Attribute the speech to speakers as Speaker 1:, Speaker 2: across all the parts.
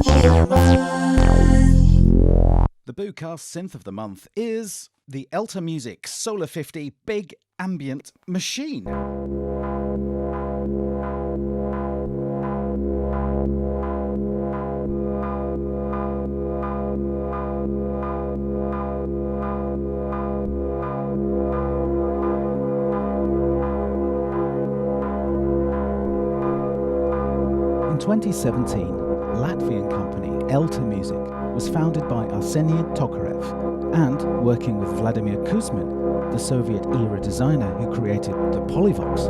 Speaker 1: The Boocast Synth of the Month is the Elta Music Solar 50 Big Ambient Machine. In 2017, Latvian company Elta Music was founded by Arseniy Tokarev and, working with Vladimir Kuzmin, the Soviet-era designer who created the Polyox,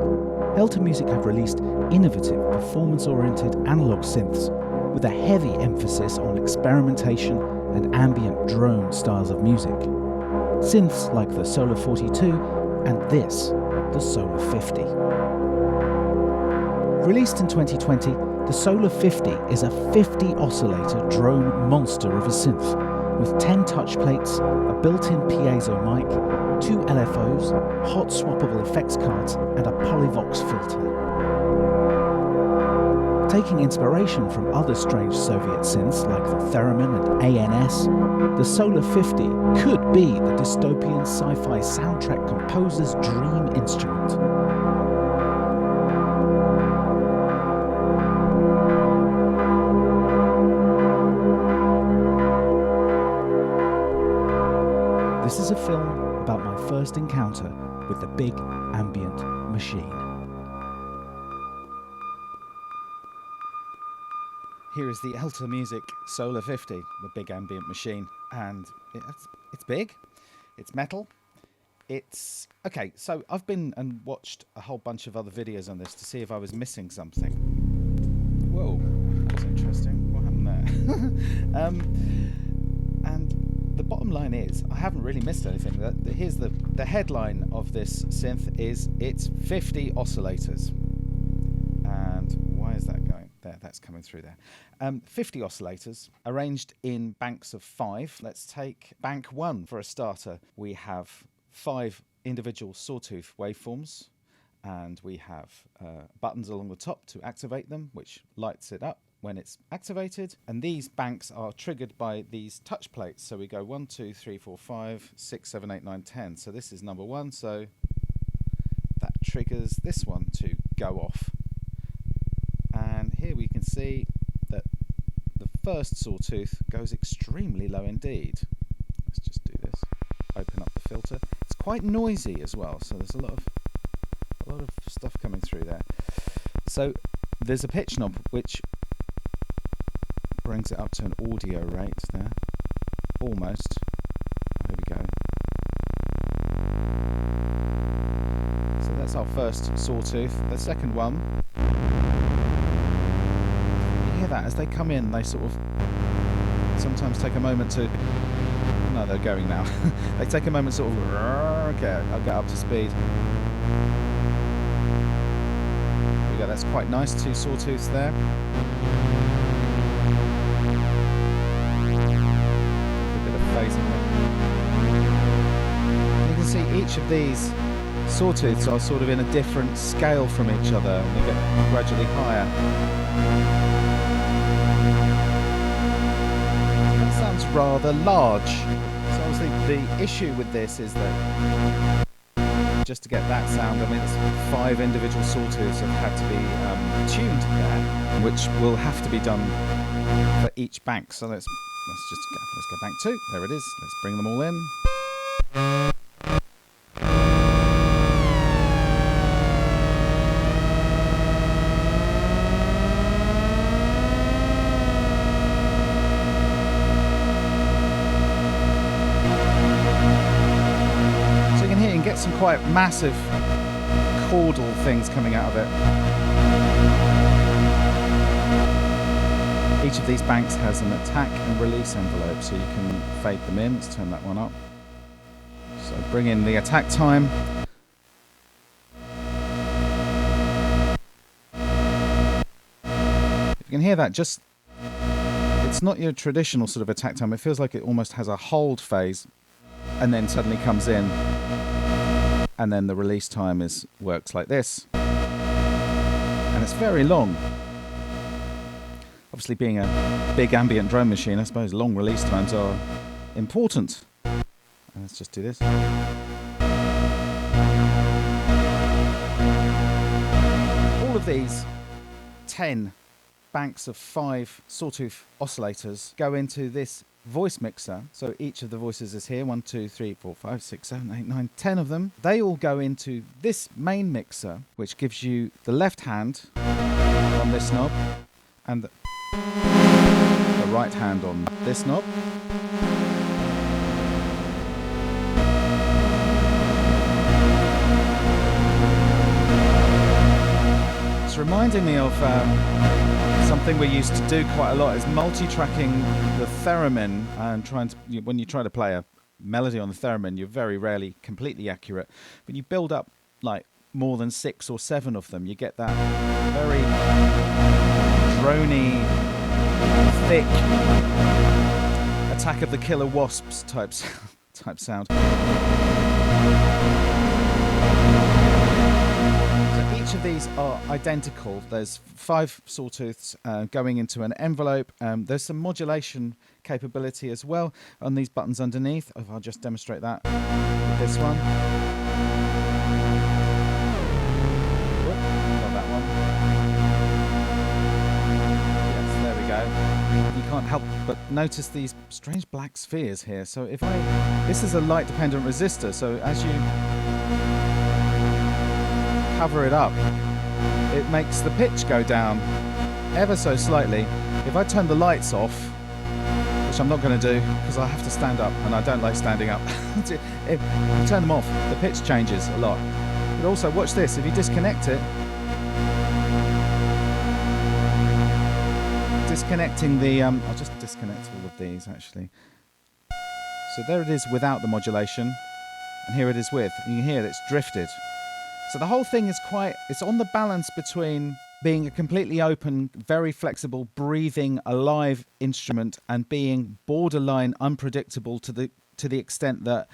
Speaker 1: Elta Music have released innovative, performance-oriented analog synths with a heavy emphasis on experimentation and ambient drone styles of music. Synths like the Solar 42 and this, the Solar 50. Released in 2020, the Solar 50 is a 50-oscillator drone monster of a synth, with 10 touch plates, a built-in piezo mic, 2 LFOs, hot swappable effects cards, and a Polyox filter. Taking inspiration from other strange Soviet synths like the Theremin and ANS, the Solar 50 could be the dystopian sci-fi soundtrack composer's dream instrument. This is a film about my first encounter with the big ambient machine. Here is the Elta Music Solar 50, the big ambient machine, and it's big, it's metal, it's... Okay, so I've been and watched a whole bunch of other videos on this to see if I was missing something. Whoa, that was interesting. What happened there? And the bottom line is, I haven't really missed anything. Here's the headline of this synth is, it's 50 oscillators. And why is that going? There, that's coming through there. 50 oscillators arranged in banks of 5. Let's take bank 1 for a starter. We have 5 individual sawtooth waveforms, and we have buttons along the top to activate them, which lights it up when it's activated, and these banks are triggered by these touch plates. So we go 1, 2, 3, 4, 5, 6, 7, 8, 9, 10. So this is number 1, so that triggers this one to go off. And here we can see that the first sawtooth goes extremely low indeed. Let's just do this. Open up the filter. It's quite noisy as well, so there's a lot of stuff coming through there. So there's a pitch knob which brings it up to an audio rate there, almost. Here we go. So that's our first sawtooth. The second one, you hear that as they come in, they sort of sometimes take a moment to... No, they're going now. They take a moment sort of... Okay, I'll get up to speed. There we go, that's quite nice, 2 sawtooths there. You can see each of these sawtooths are sort of in a different scale from each other, and they get gradually higher. That sounds rather large. So obviously the issue with this is that just to get that sound, I mean, it's 5 individual sawtooths have had to be tuned there, which will have to be done for each bank. So let's go bank 2. There it is. Let's bring them all in. So you can hear and get some quite massive chordal things coming out of it. Each of these banks has an attack and release envelope, so you can fade them in. Let's turn that one up. So bring in the attack time. If you can hear that, it's not your traditional sort of attack time. It feels like it almost has a hold phase and then suddenly comes in. And then the release time works like this. And it's very long. Obviously, being a big ambient drum machine, I suppose long release times are important. Let's just do this. All of these 10 banks of 5 sawtooth oscillators go into this voice mixer. So each of the voices is here. 1, 2, 3, 4, 5, 6, 7, 8, 9, 10 of them. They all go into this main mixer, which gives you the left hand on this knob and the right hand on this knob. It's reminding me of something we used to do quite a lot, is multi-tracking the theremin and when you try to play a melody on the theremin, you're very rarely completely accurate. When you build up like more than 6 or 7 of them, you get that very drony, thick Attack of the Killer Wasps type sound. Each of these are identical. There's 5 sawtooths going into an envelope. There's some modulation capability as well on these buttons underneath. I'll just demonstrate that with this one. Whoop, not that one. Yes, there we go. You can't help but notice these strange black spheres here. So this is a light dependent resistor. So as you cover it up, it makes the pitch go down ever so slightly. If I turn the lights off, which I'm not going to do because I have to stand up and I don't like standing up, if you turn them off, the pitch changes a lot. But also watch this, if you disconnect it, disconnecting the I'll just disconnect all of these actually. So there it is without the modulation, and here it is with, and you can hear it's drifted. So the whole thing is it's on the balance between being a completely open, very flexible, breathing, alive instrument and being borderline unpredictable to the extent that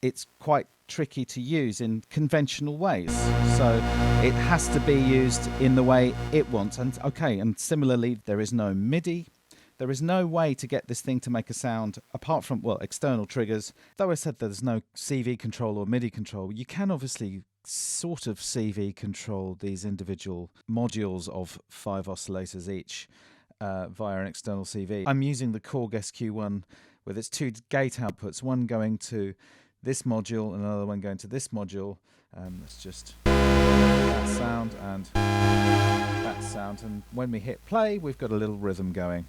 Speaker 1: it's quite tricky to use in conventional ways. So it has to be used in the way it wants. And similarly, there is no MIDI. There is no way to get this thing to make a sound apart from, external triggers. Though I said there's no CV control or MIDI control, you can obviously sort of CV control these individual modules of 5 oscillators each via an external CV. I'm using the Korg SQ1 with its 2 gate outputs, one going to this module and another one going to this module. Let's just that sound and that sound, and when we hit play we've got a little rhythm going.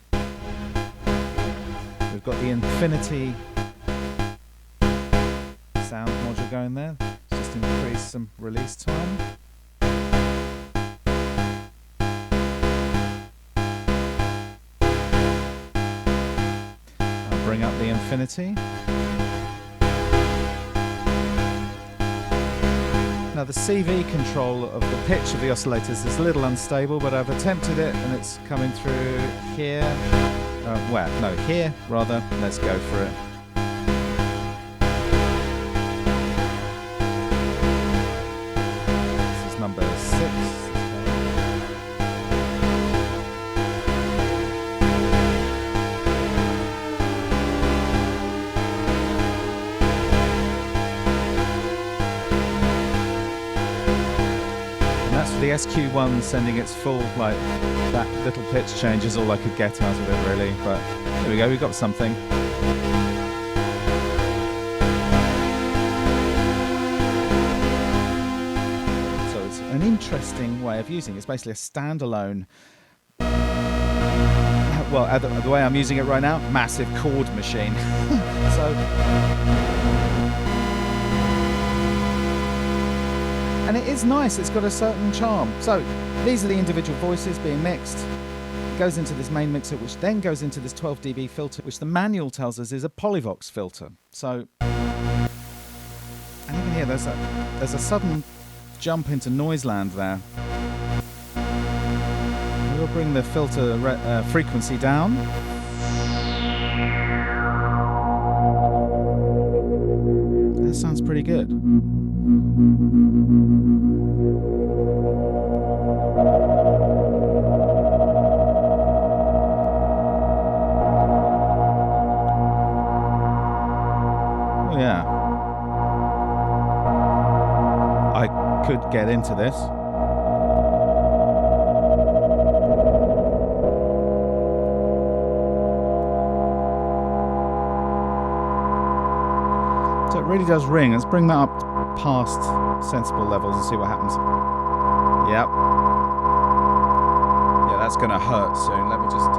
Speaker 1: We've got the infinity sound module going there. Just increase some release time. I'll bring up the infinity. Now the CV control of the pitch of the oscillators is a little unstable, but I've attempted it and it's coming through here. Here rather. Let's go for it. This is number 6. The SQ1 sending its full, that little pitch change is all I could get out of it really, but there we go, we got something. So it's an interesting way of using it. It's basically a standalone, the way I'm using it right now, massive chord machine. And it is nice, it's got a certain charm. So these are the individual voices being mixed. It goes into this main mixer, which then goes into this 12 dB filter, which the manual tells us is a Polyox filter. So, and you can hear there's a sudden jump into noise land there. We'll bring the filter frequency down. That sounds pretty good. could get into this. So it really does ring. Let's bring that up past sensible levels and see what happens. Yep. Yeah, that's going to hurt soon. Let me just...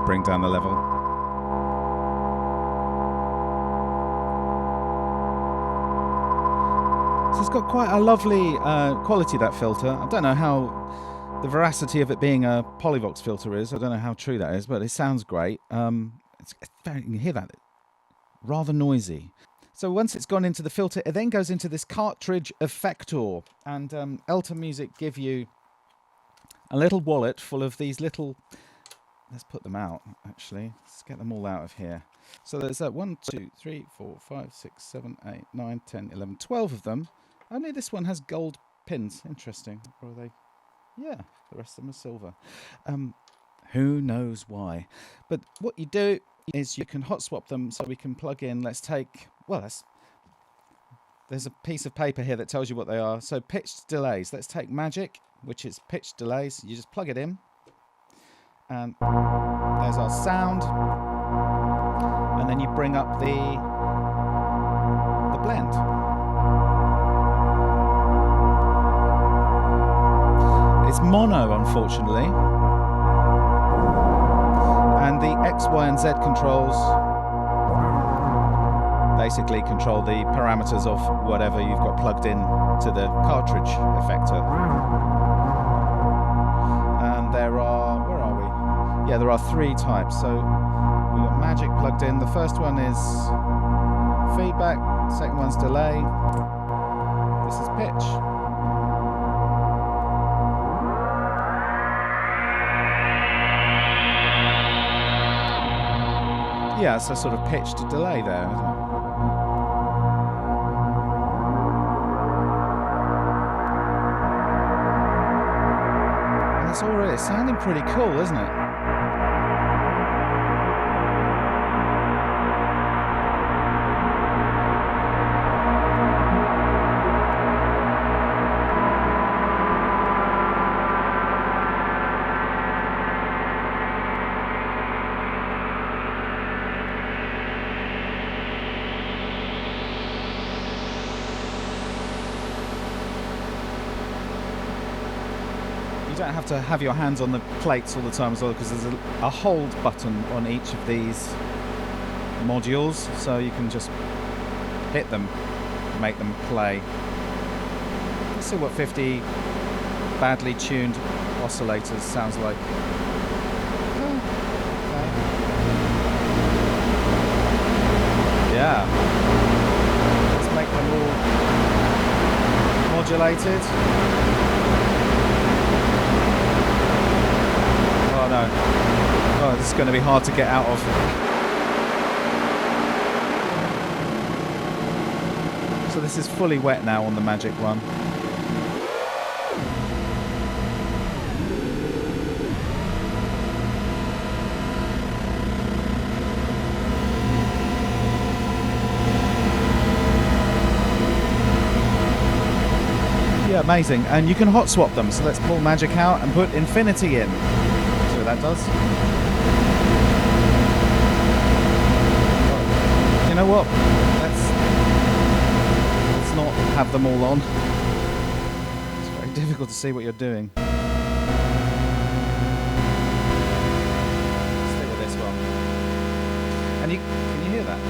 Speaker 1: bring down the level. So it's got quite a lovely quality, that filter. I don't know how the veracity of it being a Polyox filter is. I don't know how true that is, but it sounds great. It's very, you can hear that. Rather noisy. So once it's gone into the filter, it then goes into this Cartridge effector. And Elta Music give you a little wallet full of these little... Let's put them out, actually. Let's get them all out of here. So there's 1, 2, 3, 4, 5, 6, 7, 8, 9, 10, 11, 12 of them. Only this one has gold pins. Interesting. Or are they? Yeah, the rest of them are silver. Who knows why? But what you do is you can hot swap them so we can plug in. Let's take... Well, there's a piece of paper here that tells you what they are. So pitched delays. Let's take Magic, which is pitched delays. You just plug it in. And there's our sound, and then you bring up the blend. It's mono, unfortunately, and the X, Y, and Z controls basically control the parameters of whatever you've got plugged in to the cartridge effector. And there are... Yeah, there are 3 types. So we've got Magic plugged in. The first one is feedback. Second one's delay. This is pitch. Yeah, it's a sort of pitched delay there, isn't it? And that's all it is. Sounding pretty cool, isn't it? You don't have to have your hands on the plates all the time as well, because there's a hold button on each of these modules, so you can just hit them, make them play. Let's see what 50 badly tuned oscillators sounds like. Oh, okay. Yeah. Let's make them all modulated. Oh no. Oh, this is going to be hard to get out of. So this is fully wet now on the Magic one. Yeah, amazing. And you can hot swap them. So let's pull Magic out and put Infinity in. See what that does. You know what? Let's not have them all on. It's very difficult to see what you're doing. Stick with this one. And can you hear that?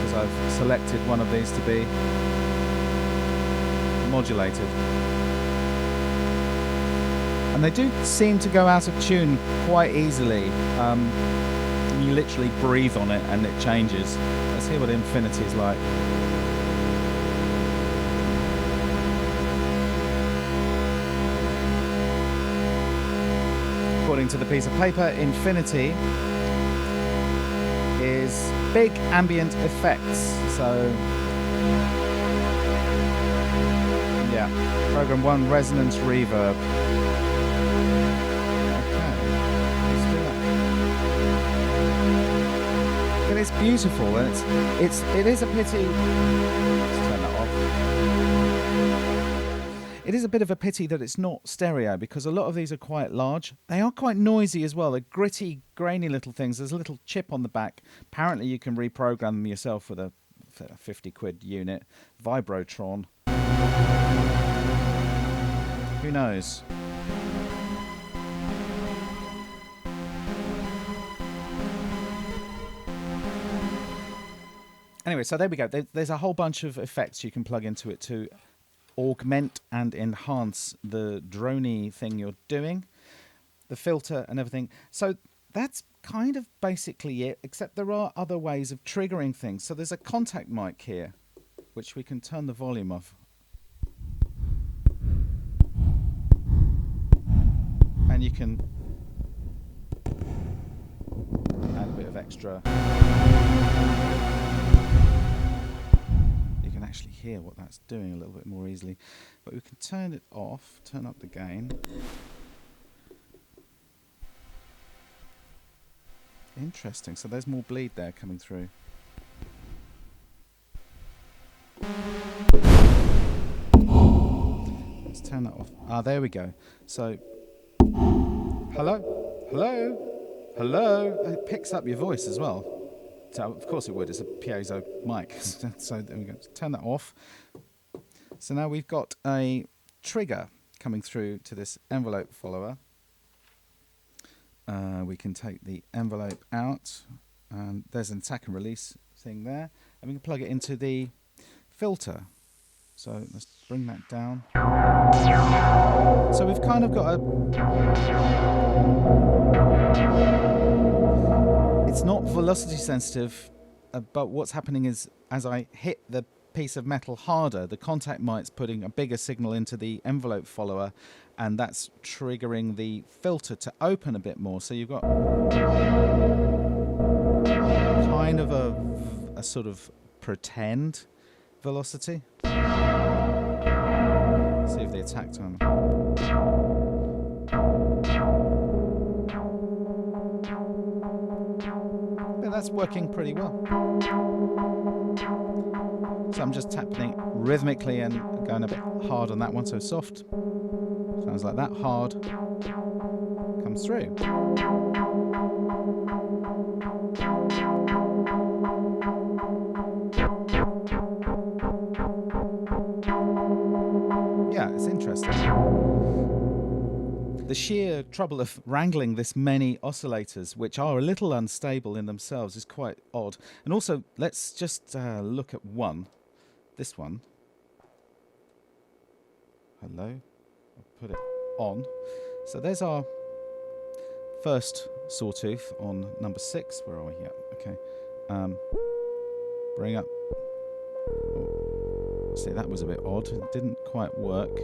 Speaker 1: Because I've selected one of these to be modulated. And they do seem to go out of tune quite easily. You literally breathe on it and it changes. Let's hear what Infinity is like. According to the piece of paper, Infinity is big ambient effects. So yeah, program 1 resonance reverb. Okay, let's do that. it's beautiful, and it is a pity. Let's turn that off. It is a bit of a pity that it's not stereo, because a lot of these are quite large. They are quite noisy as well. They're gritty, grainy little things. There's a little chip on the back. Apparently you can reprogram them yourself with a 50 quid unit. Vibrotron. Who knows? Anyway, so there we go. There's a whole bunch of effects you can plug into it to augment and enhance the droney thing you're doing, the filter and everything. So that's kind of basically it, except there are other ways of triggering things. So there's a contact mic here, which we can turn the volume off. And you can add a bit of extra. You can actually hear what that's doing a little bit more easily. But we can turn it off, turn up the gain. Interesting, so there's more bleed there coming through. Let's turn that off. Ah, there we go. So, hello? Hello? Hello? It picks up your voice as well. So, of course it would, it's a piezo mic. So there we go. Turn that off. So now we've got a trigger coming through to this envelope follower. We can take the envelope out, and there's an attack and release thing there, and we can plug it into the filter. So let's bring that down. So we've kind of got a... It's not velocity sensitive, but what's happening is as I hit the piece of metal harder, the contact mic's putting a bigger signal into the envelope follower, and that's triggering the filter to open a bit more. So you've got kind of a sort of pretend velocity. See if the attack time. Yeah, that's working pretty well. So I'm just tapping it rhythmically and going a bit hard on that one, so soft. Sounds like that. Hard comes through. Yeah, it's interesting. The sheer trouble of wrangling this many oscillators, which are a little unstable in themselves, is quite odd. And also, let's just look at one. This one. Hello. I'll put it on. So there's our first sawtooth on number 6. Where are we? Yeah. Okay. Bring up. Oh. See, that was a bit odd. It didn't quite work.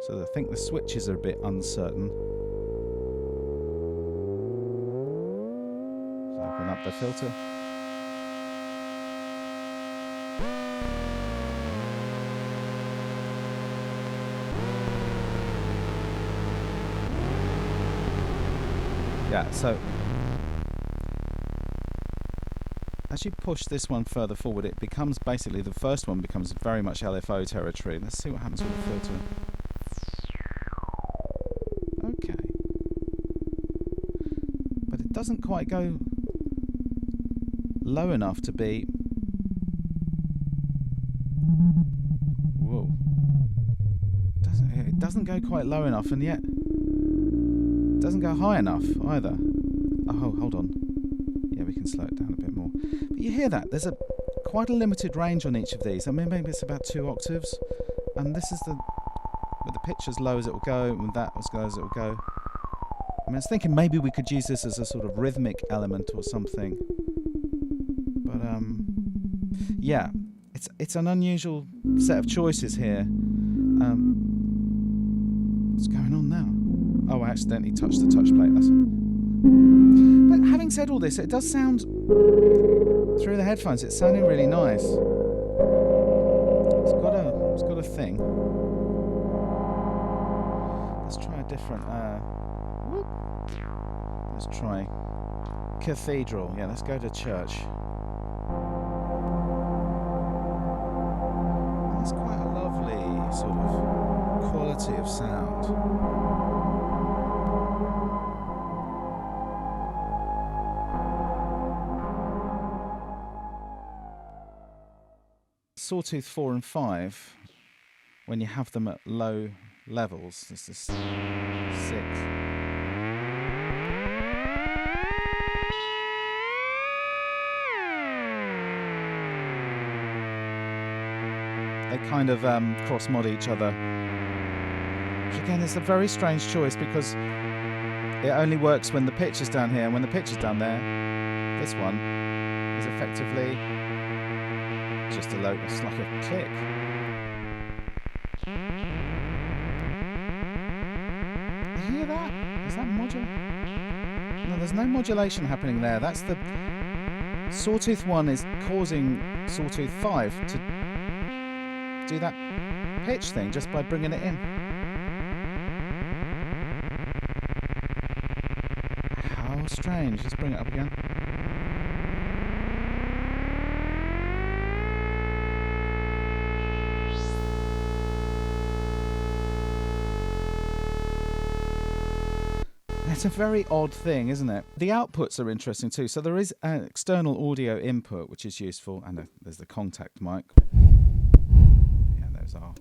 Speaker 1: So I think the switches are a bit uncertain. So open up the filter. Yeah, so as you push this one further forward, it becomes basically, the first one becomes very much LFO territory. Let's see what happens with the filter. Okay. But it doesn't quite go low enough to be... Whoa. It doesn't go quite low enough, and yet it doesn't go high enough either. Oh, hold on. Yeah, we can slow it down a bit more. But you hear that? There's quite a limited range on each of these. I mean, maybe it's about 2 octaves. And this is with the pitch as low as it will go, and that as low as it will go. I mean, I was thinking maybe we could use this as a sort of rhythmic element or something. But, yeah, it's an unusual set of choices here. What's going on now? Oh, I accidentally touched the touch plate. That's it. But having said all this, it does sound, through the headphones, it's sounding really nice. It's got a thing. Let's try a different, let's try cathedral. Yeah, let's go to church. That's quite a lovely sort of quality of sound. Sawtooth 4 and 5, when you have them at low levels, this is 6. They kind of cross-mod each other. Which again is a very strange choice because it only works when the pitch is down here, and when the pitch is down there, this one is effectively just a low, it's like a click. You hear that? Is that modulation? No, there's no modulation happening there. That's the Sawtooth 1 is causing Sawtooth 5 to do that pitch thing just by bringing it in. How strange. Let's bring it up again. It's a very odd thing, isn't it? The outputs are interesting too. So there is an external audio input, which is useful, and there's the contact mic. Yeah, there's our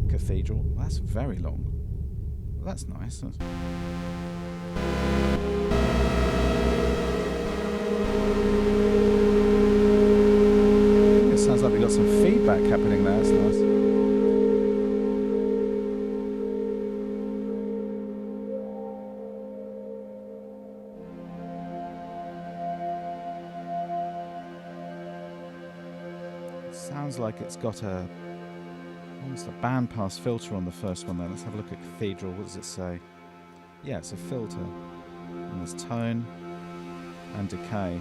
Speaker 1: cathedral. Well, that's very long. Well, that's nice. It sounds like we got some feedback happening there. That's nice. Sounds like it's got almost a bandpass filter on the first one there. Let's have a look at Cathedral. What does it say? Yeah, it's a filter. And there's tone and decay.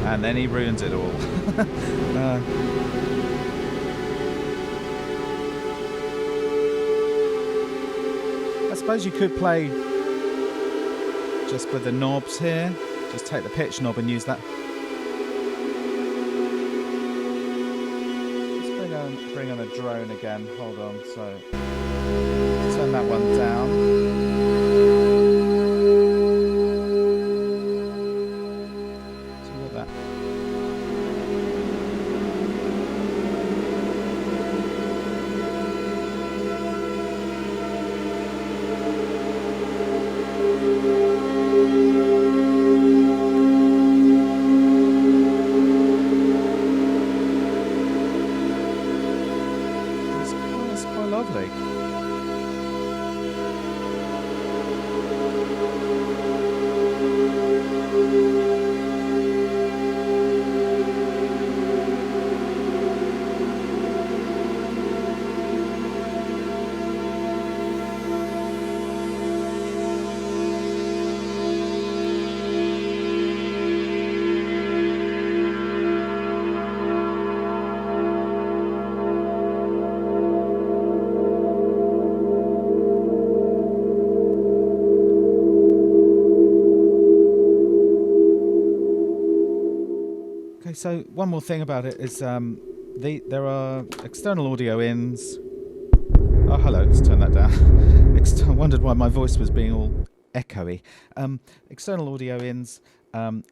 Speaker 1: And then he ruins it all. I suppose you could play just with the knobs here. Just take the pitch knob and use that. Let's bring on a drone again. Hold on. So turn that one down. So you got that. Lovely. So one more thing about it is there are external audio ins. Oh, hello. Let's turn that down. I wondered why my voice was being all echoey. External audio ins.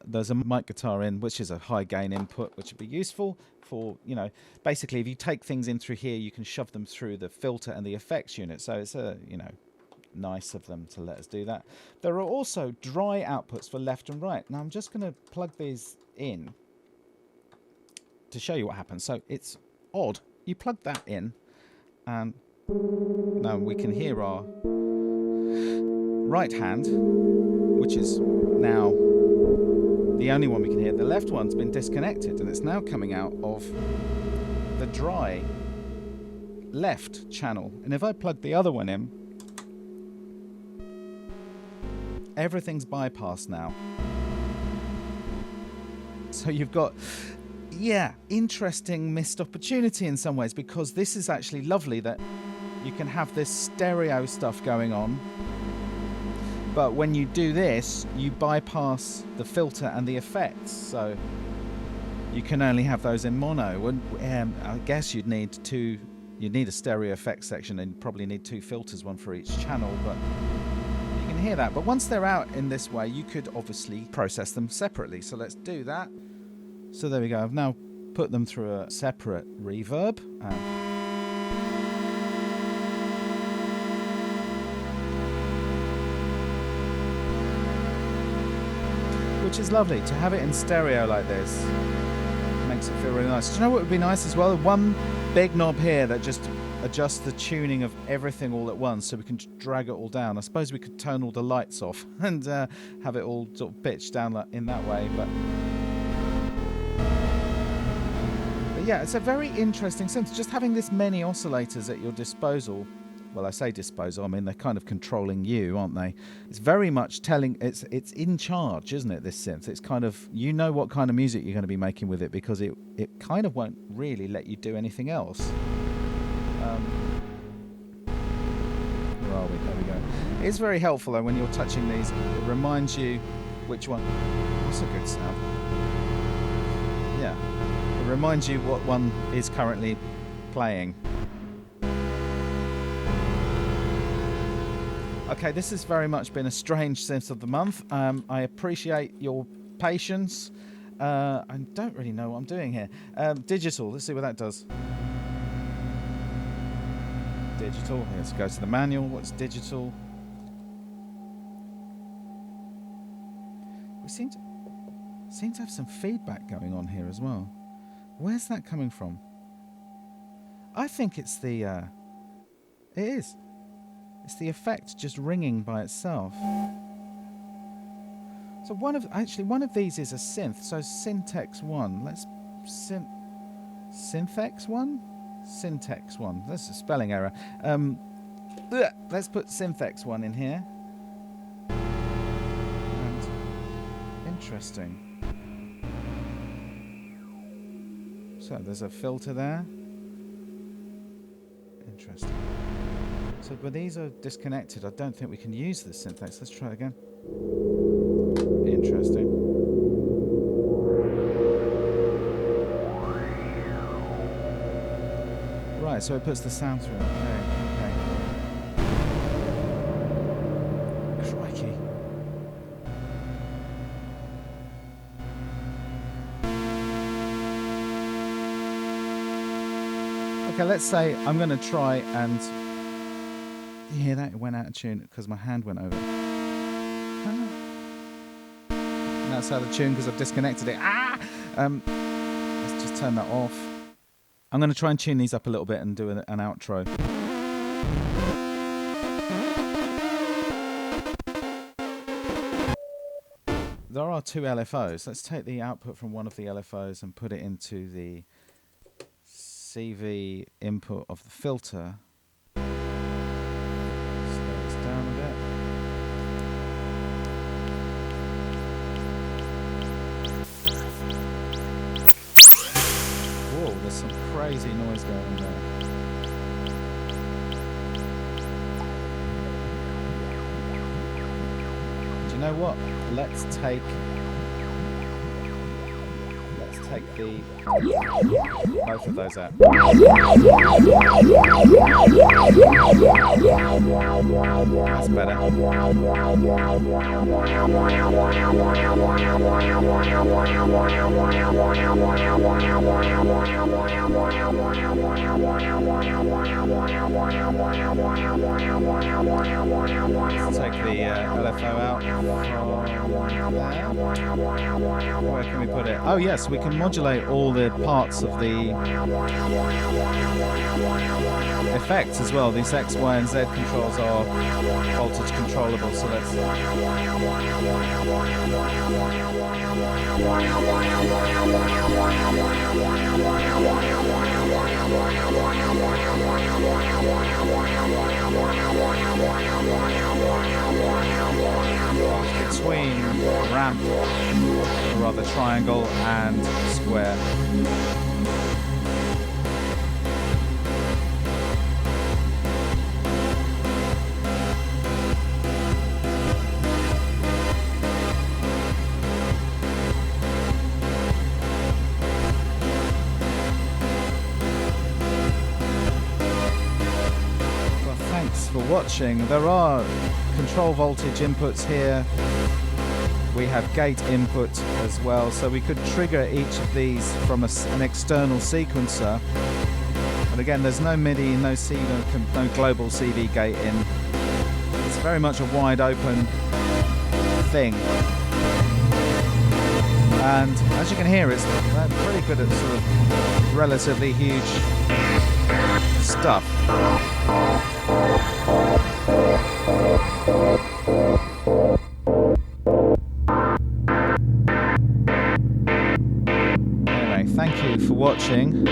Speaker 1: There's a mic guitar in, which is a high gain input, which would be useful for, basically if you take things in through here, you can shove them through the filter and the effects unit. So it's nice of them to let us do that. There are also dry outputs for left and right. Now I'm just going to plug these in to show you what happens. So it's odd. You plug that in, and now we can hear our right hand, which is now the only one we can hear. The left one's been disconnected, and it's now coming out of the dry left channel. And if I plug the other one in, everything's bypassed now. So you've got yeah, interesting missed opportunity in some ways, because this is actually lovely that you can have this stereo stuff going on, but when you do this, you bypass the filter and the effects, so you can only have those in mono. And I guess you'd need a stereo effects section, and probably need 2 filters, one for each channel, but you can hear that. But once they're out in this way, you could obviously process them separately. So let's do that. So there we go. I've now put them through a separate reverb. Which is lovely, to have it in stereo like this. Makes it feel really nice. Do you know what would be nice as well? One big knob here that just adjusts the tuning of everything all at once, so we can drag it all down. I suppose we could turn all the lights off and have it all sort of pitched down in that way. But yeah, it's a very interesting sense. Just having this many oscillators at your disposal. Well, I say disposal, I mean they're kind of controlling you, aren't they? It's very much telling, it's in charge, isn't it, this synth? It's kind of, you know what kind of music you're going to be making with it, because it kind of won't really let you do anything else. Where are we? There we go. It's very helpful though when you're touching these. It reminds you which one. That's a good sound. Yeah. It reminds you what one is currently playing. Okay, this has very much been a strange synth of the month. I appreciate your patience. I don't really know what I'm doing here. Digital, let's see what that does. Digital, let's go to the manual. What's digital? We seem to have some feedback going on here as well. Where's that coming from? I think it's the... it is. It's the effect just ringing by itself. So one of these is a synth. So Syntex 1. Let's Synthex 1? Syntex 1. That's a spelling error. Let's put Synthex 1 in here. And interesting. So there's a filter there. Interesting. So when these are disconnected, I don't think we can use this Synthex. Let's try it again. Interesting. Right, so it puts the sound through. Okay. Crikey. Okay, let's say I'm going to try and... You hear that? It went out of tune because my hand went over. And that's out of tune because I've disconnected it. Let's just turn that off. I'm going to try and tune these up a little bit and do an outro. There are 2 LFOs. Let's take the output from one of the LFOs and put it into the CV input of the filter. There's some crazy noise going on there. Do you know what? Let's take both of those out. That's better. Let's take the LFO out. Where can we put it? Oh yes, we can modulate all the parts of the effects as well. These X, Y, and Z controls are voltage controllable, so let's... between ramp, or rather triangle, and square. For watching. There are control voltage inputs here. We have gate input as well, so we could trigger each of these from an external sequencer. But again, there's no MIDI, no global CV gate in. It's very much a wide open thing. And as you can hear, it's pretty good at sort of relatively huge stuff. Anyway, thank you for watching.